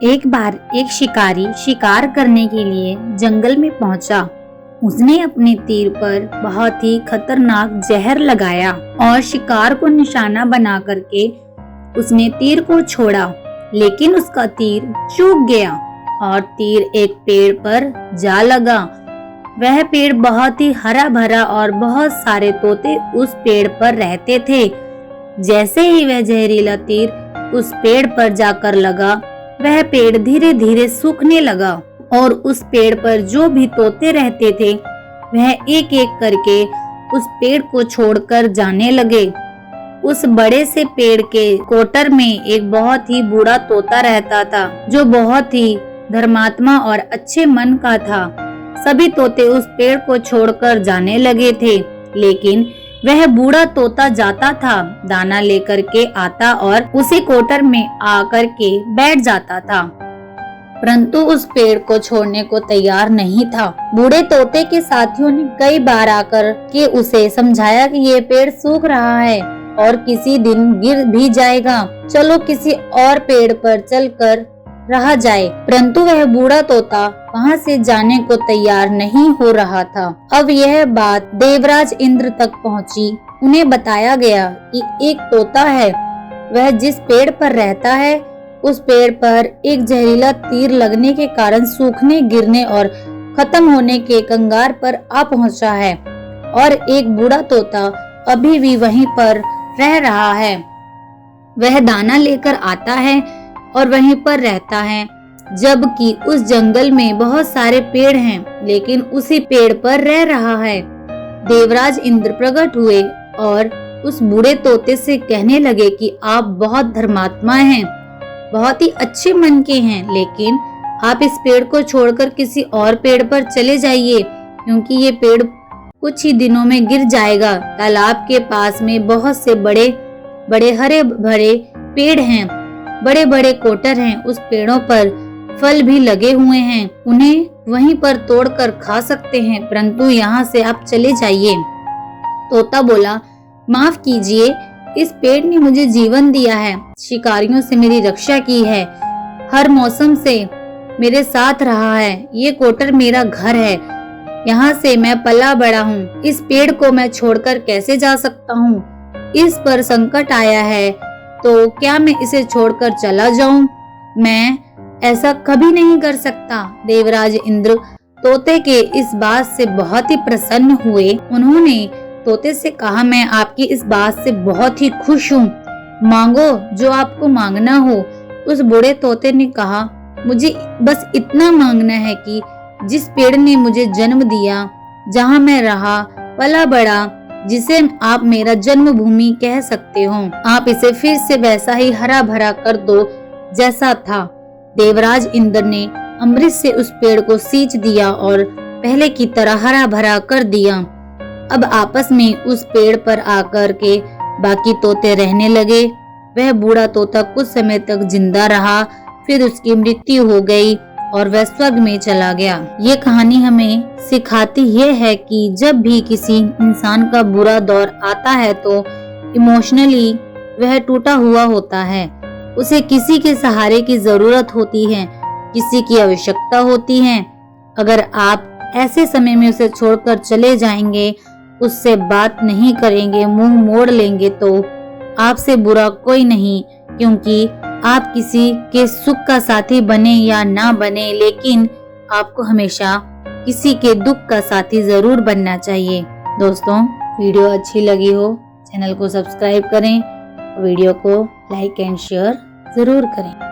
एक बार एक शिकारी शिकार करने के लिए जंगल में पहुंचा। उसने अपने तीर पर बहुत ही खतरनाक जहर लगाया और शिकार को निशाना बना करके उसने तीर को छोड़ा, लेकिन उसका तीर चूक गया और तीर एक पेड़ पर जा लगा। वह पेड़ बहुत ही हरा भरा और बहुत सारे तोते उस पेड़ पर रहते थे। जैसे ही वह जहरीला तीर उस पेड़ पर जाकर लगा, वह पेड़ धीरे धीरे सूखने लगा और उस पेड़ पर जो भी तोते रहते थे वह एक एक करके उस पेड़ को छोड़कर जाने लगे। उस बड़े से पेड़ के कोटर में एक बहुत ही बूढ़ा तोता रहता था, जो बहुत ही धर्मात्मा और अच्छे मन का था। सभी तोते उस पेड़ को छोड़कर जाने लगे थे, लेकिन वह बूढ़ा तोता जाता था, दाना लेकर के आता और उसी कोटर में आकर के बैठ जाता था, परंतु उस पेड़ को छोड़ने को तैयार नहीं था। बूढ़े तोते के साथियों ने कई बार आकर के उसे समझाया कि ये पेड़ सूख रहा है और किसी दिन गिर भी जाएगा, चलो किसी और पेड़ पर चलकर रहा जाए, परंतु वह बूढ़ा तोता वहाँ से जाने को तैयार नहीं हो रहा था। अब यह बात देवराज इंद्र तक पहुँची। उन्हें बताया गया कि एक तोता है, वह जिस पेड़ पर रहता है उस पेड़ पर एक जहरीला तीर लगने के कारण सूखने, गिरने और खत्म होने के कंगार पर आ पहुँचा है और एक बूढ़ा तोता अभी भी वहीं पर रह रहा है। वह दाना लेकर आता है और वहीं पर रहता है, जबकि उस जंगल में बहुत सारे पेड़ हैं, लेकिन उसी पेड़ पर रह रहा है। देवराज इंद्र प्रकट हुए और उस बूढ़े तोते से कहने लगे कि आप बहुत धर्मात्मा हैं, बहुत ही अच्छे मन के हैं, लेकिन आप इस पेड़ को छोड़कर किसी और पेड़ पर चले जाइए, क्योंकि ये पेड़ कुछ ही दिनों में गिर जाएगा। तालाब के पास में बहुत से बड़े बड़े हरे भरे पेड़ हैं, बड़े बड़े कोटर हैं, उस पेड़ों पर फल भी लगे हुए हैं, उन्हें वहीं पर तोड़कर खा सकते हैं, परंतु यहाँ से आप चले जाइए। तोता बोला, माफ कीजिए, इस पेड़ ने मुझे जीवन दिया है, शिकारियों से मेरी रक्षा की है, हर मौसम से मेरे साथ रहा है, ये कोटर मेरा घर है, यहाँ से मैं पला बड़ा हूँ, इस पेड़ को मैं छोड़कर कैसे जा सकता हूँ? इस पर संकट आया है तो क्या मैं इसे छोड़कर चला जाऊं? मैं ऐसा कभी नहीं कर सकता। देवराज इंद्र तोते के इस बात से बहुत ही प्रसन्न हुए। उन्होंने तोते से कहा, मैं आपकी इस बात से बहुत ही खुश हूँ, मांगो जो आपको मांगना हो। उस बूढ़े तोते ने कहा, मुझे बस इतना मांगना है कि जिस पेड़ ने मुझे जन्म दिया, जहाँ मैं रहा पला बड़ा, जिसे आप मेरा जन्मभूमि कह सकते हो, आप इसे फिर से वैसा ही हरा भरा कर दो जैसा था। देवराज इंद्र ने अमृत से उस पेड़ को सींच दिया और पहले की तरह हरा भरा कर दिया। अब आपस में उस पेड़ पर आकर के बाकी तोते रहने लगे। वह बूढ़ा तोता कुछ समय तक जिंदा रहा, फिर उसकी मृत्यु हो गई और वह स्वर्ग में चला गया। ये कहानी हमें सिखाती ये है कि जब भी किसी इंसान का बुरा दौर आता है तो इमोशनली वह टूटा हुआ होता है, उसे किसी के सहारे की जरूरत होती है, किसी की आवश्यकता होती है। अगर आप ऐसे समय में उसे छोड़कर चले जाएंगे, उससे बात नहीं करेंगे, मुंह मोड़ लेंगे, तो आपसे बुरा कोई नहीं, क्योंकि आप किसी के सुख का साथी बने या ना बने, लेकिन आपको हमेशा किसी के दुख का साथी जरूर बनना चाहिए। दोस्तों, वीडियो अच्छी लगी हो चैनल को सब्सक्राइब करें, वीडियो को लाइक एंड शेयर जरूर करें।